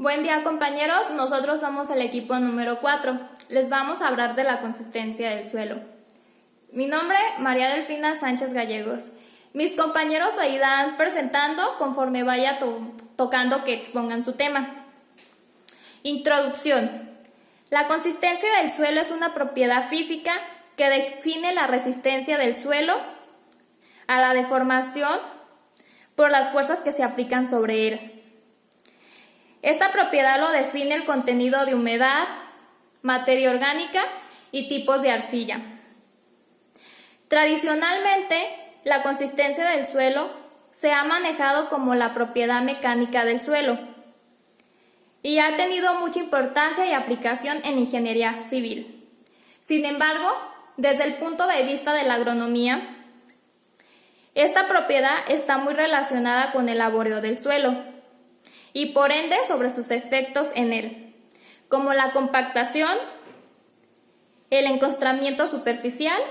Buen día compañeros, nosotros somos el equipo número 4. Les vamos a hablar de la consistencia del suelo. Mi nombre, María Delfina Sánchez Gallegos. Mis compañeros se irán presentando conforme vaya tocando que expongan su tema. Introducción. La consistencia del suelo es una propiedad física que define la resistencia del suelo a la deformación por las fuerzas que se aplican sobre él. Esta propiedad lo define el contenido de humedad, materia orgánica y tipos de arcilla. Tradicionalmente, la consistencia del suelo se ha manejado como la propiedad mecánica del suelo y ha tenido mucha importancia y aplicación en ingeniería civil. Sin embargo, desde el punto de vista de la agronomía, esta propiedad está muy relacionada con el laboreo del suelo y por ende sobre sus efectos en él, como la compactación, el encostramiento superficial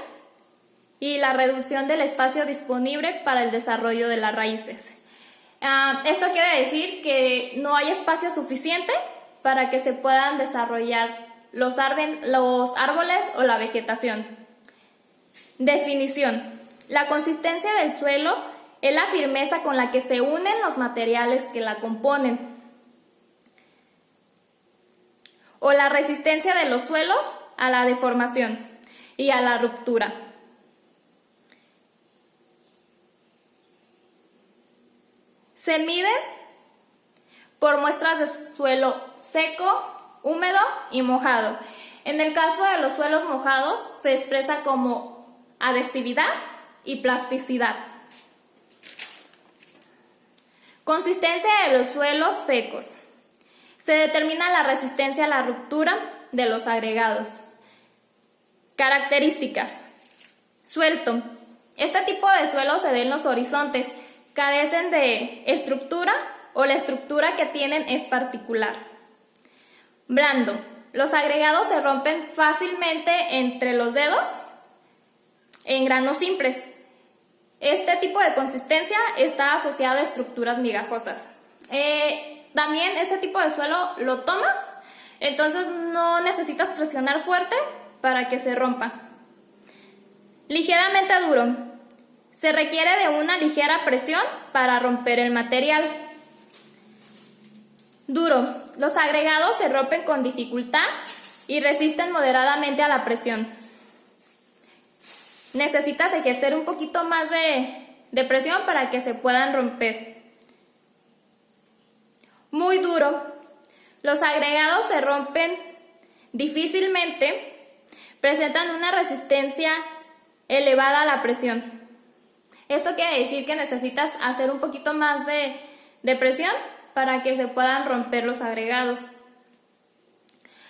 y la reducción del espacio disponible para el desarrollo de las raíces. Esto quiere decir que no hay espacio suficiente para que se puedan desarrollar los árboles o la vegetación. Definición. La consistencia del suelo es la firmeza con la que se unen los materiales que la componen, o la resistencia de los suelos a la deformación y a la ruptura. Se miden por muestras de suelo seco, húmedo y mojado. En el caso de los suelos mojados se expresa como adhesividad y plasticidad. Consistencia de los suelos secos. Se determina la resistencia a la ruptura de los agregados. Características. Suelto. Este tipo de suelo se da en los horizontes. Carecen de estructura o la estructura que tienen es particular. Blando. Los agregados se rompen fácilmente entre los dedos en granos simples. Este tipo de consistencia está asociado a estructuras migajosas. También este tipo de suelo lo tomas, entonces no necesitas presionar fuerte para que se rompa. Ligeramente duro. Se requiere de una ligera presión para romper el material. Duro. Los agregados se rompen con dificultad y resisten moderadamente a la presión. Necesitas ejercer un poquito más de presión para que se puedan romper. Muy duro. Los agregados se rompen difícilmente, presentan una resistencia elevada a la presión. Esto quiere decir que necesitas hacer un poquito más de presión para que se puedan romper los agregados.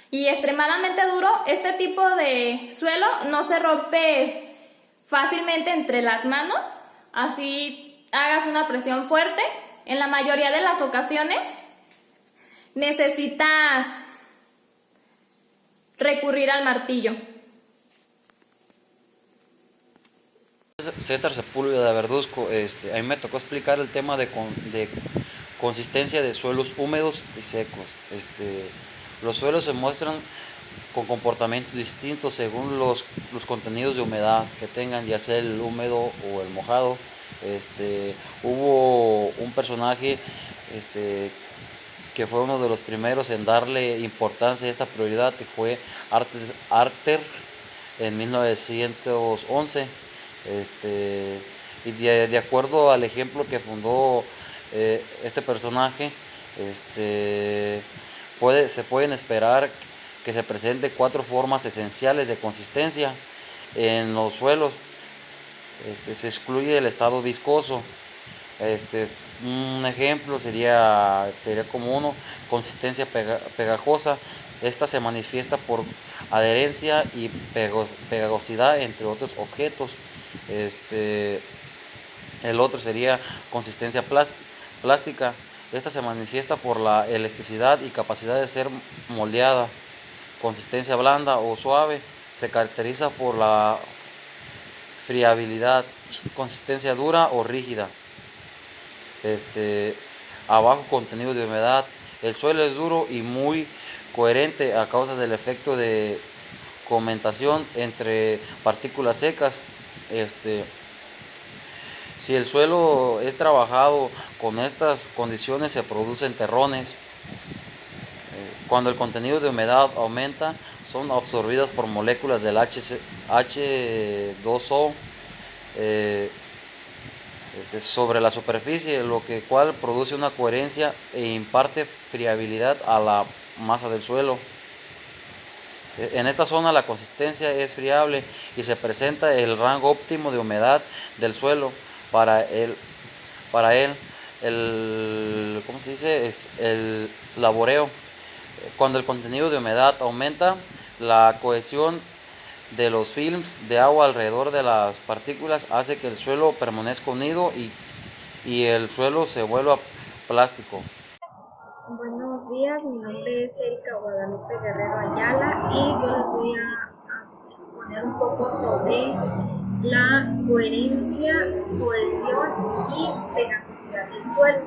Y extremadamente duro, este tipo de suelo no se rompe fácilmente entre las manos, así hagas una presión fuerte. En la mayoría de las ocasiones necesitas recurrir al martillo. César Sepúlveda Verduzco, a mí me tocó explicar el tema de consistencia de suelos húmedos y secos. Los suelos se muestran con comportamientos distintos según los contenidos de humedad que tengan, ya sea el húmedo o el mojado. Hubo un personaje que fue uno de los primeros en darle importancia a esta prioridad, que fue Arter en 1911. Y de acuerdo al ejemplo que fundó este personaje, se pueden esperar que se presente 4 formas esenciales de consistencia en los suelos. Se excluye el estado viscoso. Un ejemplo sería como uno, consistencia pegajosa. Esta se manifiesta por adherencia y pegajosidad entre otros objetos. El otro sería consistencia plástica. Esta se manifiesta por la elasticidad y capacidad de ser moldeada. Consistencia blanda o suave se caracteriza por la friabilidad. Consistencia dura o rígida. A bajo contenido de humedad. El suelo es duro y muy coherente a causa del efecto de comentación entre partículas secas. Este, si el suelo es trabajado con estas condiciones se producen terrones. Cuando el contenido de humedad aumenta, son absorbidas por moléculas del H2O eh, sobre la superficie, lo que cual produce una coherencia e imparte friabilidad a la masa del suelo. En esta zona la consistencia es friable y se presenta el rango óptimo de humedad del suelo para el, para él, ¿cómo se dice? Es el laboreo. Cuando el contenido de humedad aumenta, la cohesión de los films de agua alrededor de las partículas hace que el suelo permanezca unido y el suelo se vuelva plástico. Buenos días, mi nombre es Erika Guadalupe Guerrero Ayala y yo les voy a exponer un poco sobre la coherencia, cohesión y pegajosidad del suelo.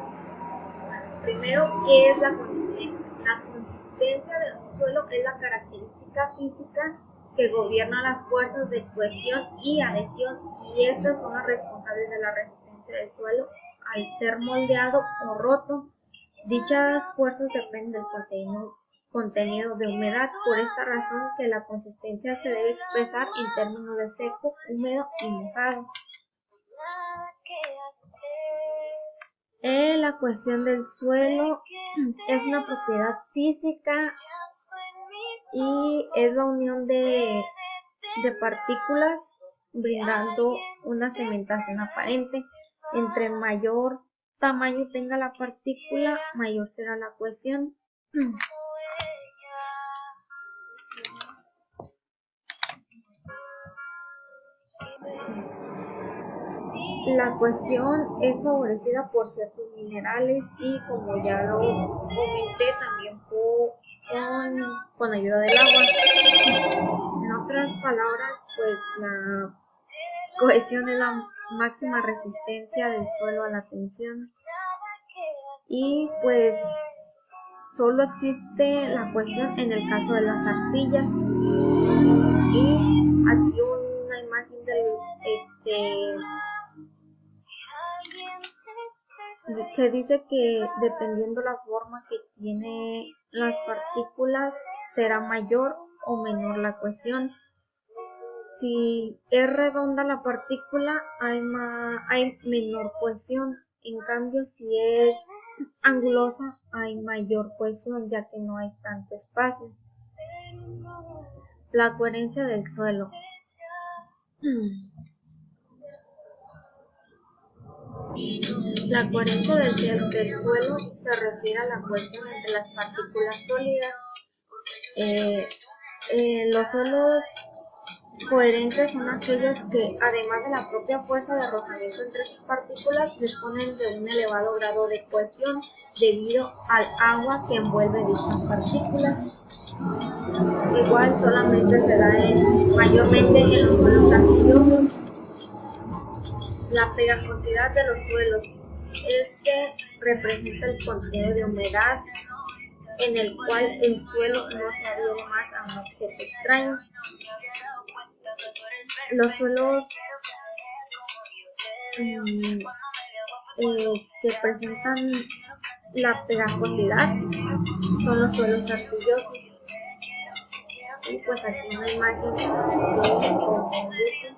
Bueno, primero, ¿qué es la consistencia? La consistencia de un suelo es la característica física que gobierna las fuerzas de cohesión y adhesión y estas son las responsables de la resistencia del suelo al ser moldeado o roto. Dichas fuerzas dependen del contenido de humedad, por esta razón que la consistencia se debe expresar en términos de seco, húmedo y mojado. La cohesión del suelo es una propiedad física y es la unión de partículas brindando una cementación aparente. Entre mayor tamaño tenga la partícula, mayor será la cohesión. La cohesión es favorecida por ciertos minerales y, como ya lo comenté, también con ayuda del agua. En otras palabras, pues la cohesión es la máxima resistencia del suelo a la tensión. Y pues solo existe la cohesión en el caso de las arcillas. Y aquí una imagen se dice que dependiendo la forma que tiene las partículas será mayor o menor la cohesión. Si es redonda la partícula hay menor cohesión, en cambio si es angulosa hay mayor cohesión ya que no hay tanto espacio. La coherencia del suelo. La coherencia del suelo se refiere a la cohesión entre las partículas sólidas. Los suelos coherentes son aquellos que, además de la propia fuerza de rozamiento entre sus partículas, disponen de un elevado grado de cohesión debido al agua que envuelve dichas partículas. Igual solamente se da mayormente en los suelos arcillosos. La pegajosidad de los suelos. Representa el contenido de humedad en el cual el suelo no se adhiere más a un objeto extraño. Los suelos que presentan la pegajosidad son los suelos arcillosos. Y pues aquí una imagen como dice.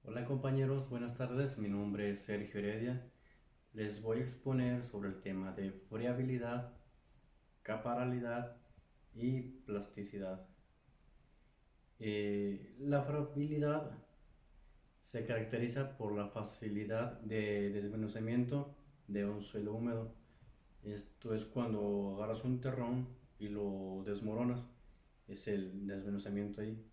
Hola compañeros, buenas tardes. Mi nombre es Sergio Heredia. Les voy a exponer sobre el tema de friabilidad, caparalidad y plasticidad. La friabilidad se caracteriza por la facilidad de desmenuzamiento de un suelo húmedo. Esto es cuando agarras un terrón y lo desmoronas, es el desmenuzamiento ahí.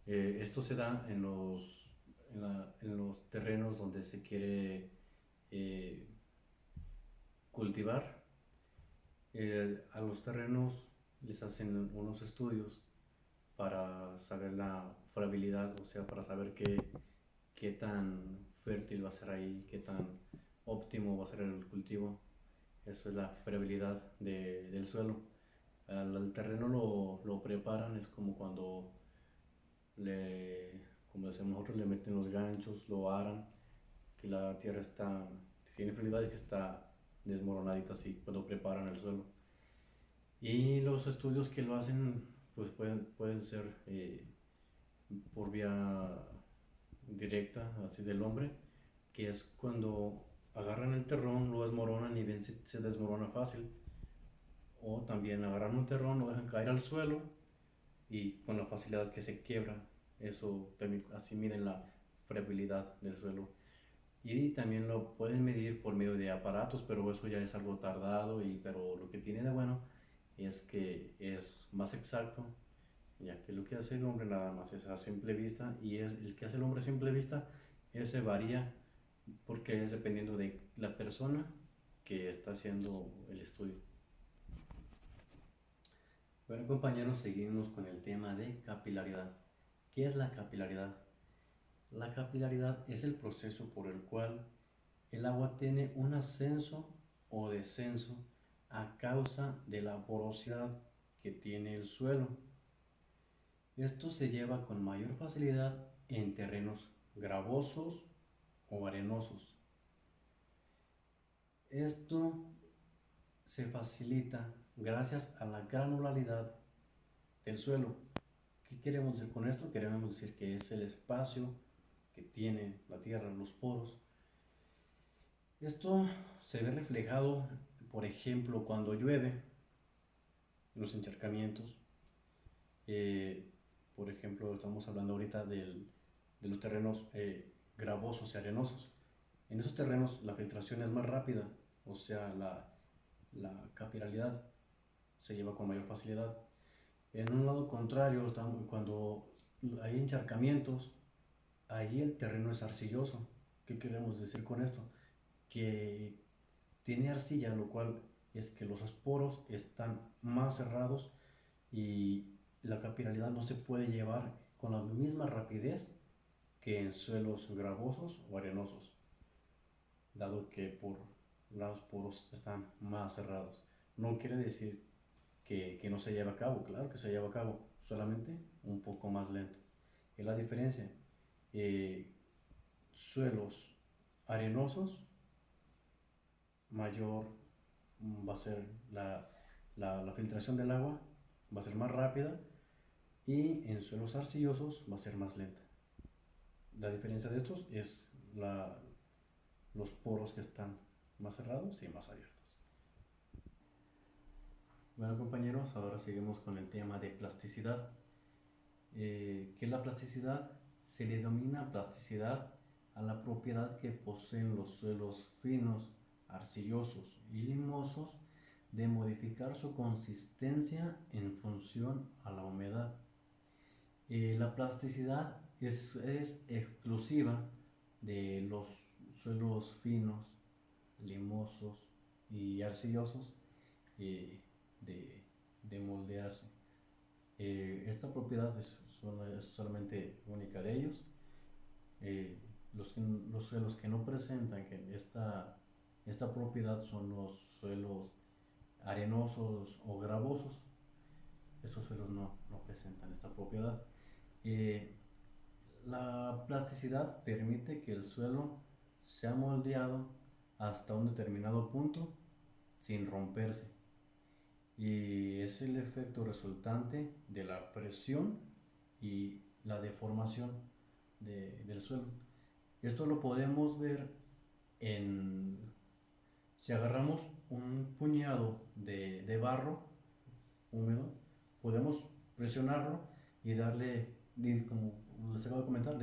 Esto se da en los terrenos donde se quiere eh, cultivar. A los terrenos les hacen unos estudios para saber la friabilidad, o sea, para saber qué tan fértil va a ser ahí, qué tan óptimo va a ser el cultivo. Eso es la friabilidad del suelo. Al terreno lo preparan, es como cuando como decimos nosotros, le meten los ganchos, lo aran, que la tierra tiene friabilidad y que está desmoronadita así, cuando preparan el suelo. Y los estudios que lo hacen, pues pueden ser por vía directa, así del hombre, que es cuando agarran el terrón, lo desmoronan y ven si se desmorona fácil. O también agarran un terrón, lo dejan caer al suelo y con la facilidad que se quiebra. Eso también, así miden la friabilidad del suelo. Y también lo pueden medir por medio de aparatos, pero eso ya es algo tardado. Pero lo que tiene de bueno es que es más exacto, ya que lo que hace el hombre nada más es a simple vista, y el que hace el hombre a simple vista, ese varía porque es dependiendo de la persona que está haciendo el estudio. Bueno, compañeros, seguimos con el tema de capilaridad. ¿Qué es la capilaridad? La capilaridad es el proceso por el cual el agua tiene un ascenso o descenso a causa de la porosidad que tiene el suelo. Esto se lleva con mayor facilidad en terrenos gravosos o arenosos. Esto se facilita gracias a la granularidad del suelo. ¿Qué queremos decir con esto? Queremos decir que es el espacio que tiene la tierra, los poros. Esto se ve reflejado, por ejemplo, cuando llueve, en los encharcamientos. Por ejemplo, estamos hablando ahorita de los terrenos gravosos y arenosos. En esos terrenos la filtración es más rápida, o sea, la capilaridad se lleva con mayor facilidad. En un lado contrario, cuando hay encharcamientos, ahí el terreno es arcilloso. ¿Qué queremos decir con esto? Que tiene arcilla, lo cual es que los poros están más cerrados y la capilaridad no se puede llevar con la misma rapidez que en suelos gravosos o arenosos, dado que los poros están más cerrados. No quiere decir que no se lleve a cabo, claro que se lleva a cabo, solamente un poco más lento. Es la diferencia. Suelos arenosos, mayor va a ser la filtración del agua, va a ser más rápida, y en suelos arcillosos va a ser más lenta. La diferencia de estos es los poros que están más cerrados y más abiertos. Bueno, compañeros, ahora seguimos con el tema de plasticidad. ¿Qué es la plasticidad? Se le denomina plasticidad a la propiedad que poseen los suelos finos, arcillosos y limosos de modificar su consistencia en función a la humedad. La plasticidad es exclusiva de los suelos finos, limosos y arcillosos, de moldearse. Esta propiedad es solamente única de ellos. Los suelos que no presentan esta propiedad son los suelos arenosos o gravosos. Estos suelos no presentan esta propiedad. La plasticidad permite que el suelo sea moldeado hasta un determinado punto sin romperse, y es el efecto resultante de la presión y la deformación del suelo. Esto lo podemos ver si agarramos un puñado de barro húmedo, podemos presionarlo y darle, como les acabo de comentar,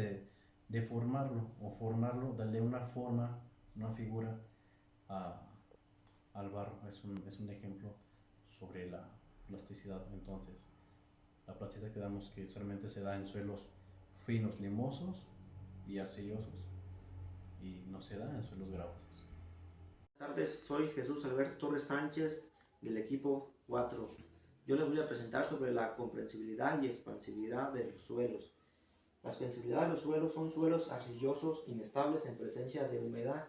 deformarlo o formarlo, darle una forma, una figura al barro. Es un ejemplo sobre la plasticidad. Entonces, la plasticidad que damos, que solamente se da en suelos finos, limosos y arcillosos, y no se da en suelos gravosos. Buenas tardes, soy Jesús Alberto Torres Sánchez del equipo 4. Yo les voy a presentar sobre la comprensibilidad y expansibilidad de los suelos. La sensibilidad de los suelos son suelos arcillosos, inestables en presencia de humedad,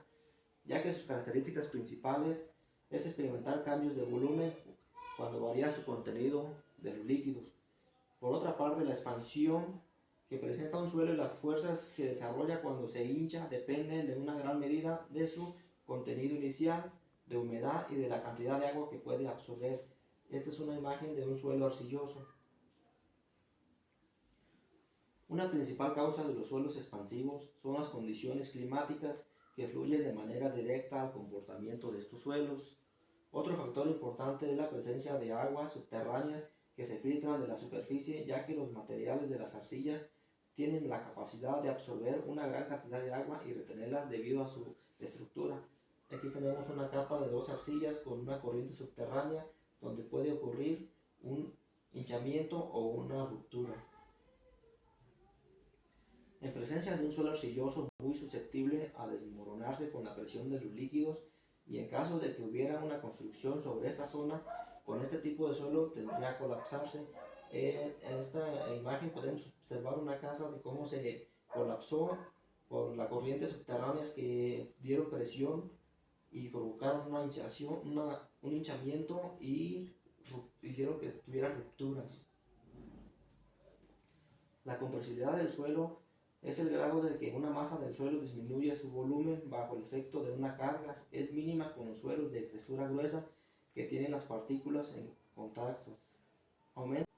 ya que sus características principales es experimentar cambios de volumen cuando varía su contenido de los líquidos. Por otra parte, la expansión que presenta un suelo y las fuerzas que desarrolla cuando se hincha dependen de una gran medida de su contenido inicial, de humedad y de la cantidad de agua que puede absorber. Esta es una imagen de un suelo arcilloso. Una principal causa de los suelos expansivos son las condiciones climáticas que fluyen de manera directa al comportamiento de estos suelos. Otro factor importante es la presencia de aguas subterráneas que se filtran de la superficie, ya que los materiales de las arcillas tienen la capacidad de absorber una gran cantidad de agua y retenerlas debido a su estructura. Aquí tenemos una capa de 2 arcillas con una corriente subterránea donde puede ocurrir un hinchamiento o una ruptura. En presencia de un suelo arcilloso muy susceptible a desmoronarse con la presión de los líquidos, y en caso de que hubiera una construcción sobre esta zona, con este tipo de suelo tendría que colapsarse. En esta imagen podemos observar una casa de cómo se colapsó por las corrientes subterráneas que dieron presión y provocaron un hinchamiento y hicieron que tuviera rupturas. La compresibilidad del suelo es el grado de que una masa del suelo disminuye su volumen bajo el efecto de una carga. Es mínima con los suelos de textura gruesa que tienen las partículas en contacto.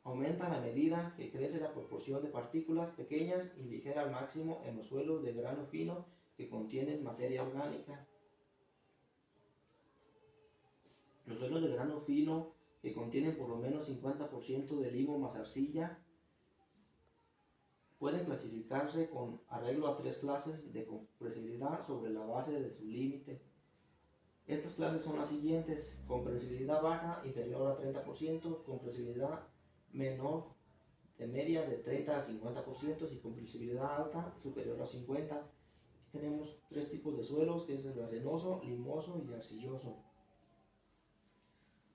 Aumenta a medida que crece la proporción de partículas pequeñas y ligera al máximo en los suelos de grano fino que contienen materia orgánica. Los suelos de grano fino que contienen por lo menos 50% de limo más arcilla pueden clasificarse con arreglo a 3 clases de compresibilidad sobre la base de su límite. Estas clases son las siguientes: compresibilidad baja inferior a 30%, compresibilidad menor de media de 30 a 50% y compresibilidad alta superior a 50%. Aquí tenemos 3 tipos de suelos, que es el arenoso, limoso y arcilloso.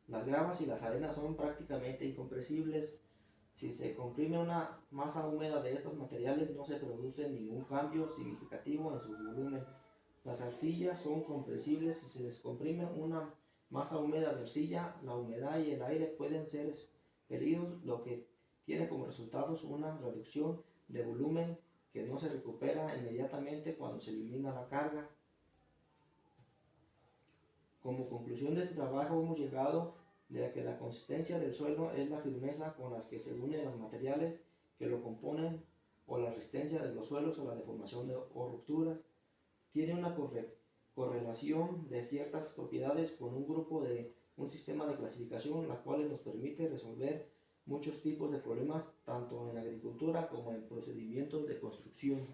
Las gravas y las arenas son prácticamente incompresibles. Si se comprime una masa húmeda de estos materiales, no se produce ningún cambio significativo en su volumen. Las arcillas son compresibles. Si se descomprime una masa húmeda de arcilla, la humedad y el aire pueden ser expelidos, lo que tiene como resultado una reducción de volumen que no se recupera inmediatamente cuando se elimina la carga. Como conclusión de este trabajo hemos llegado de que la consistencia del suelo es la firmeza con la que se unen los materiales que lo componen, o la resistencia de los suelos a la deformación o rupturas. Tiene una correlación de ciertas propiedades con un sistema de clasificación, la cual nos permite resolver muchos tipos de problemas tanto en la agricultura como en procedimientos de construcción.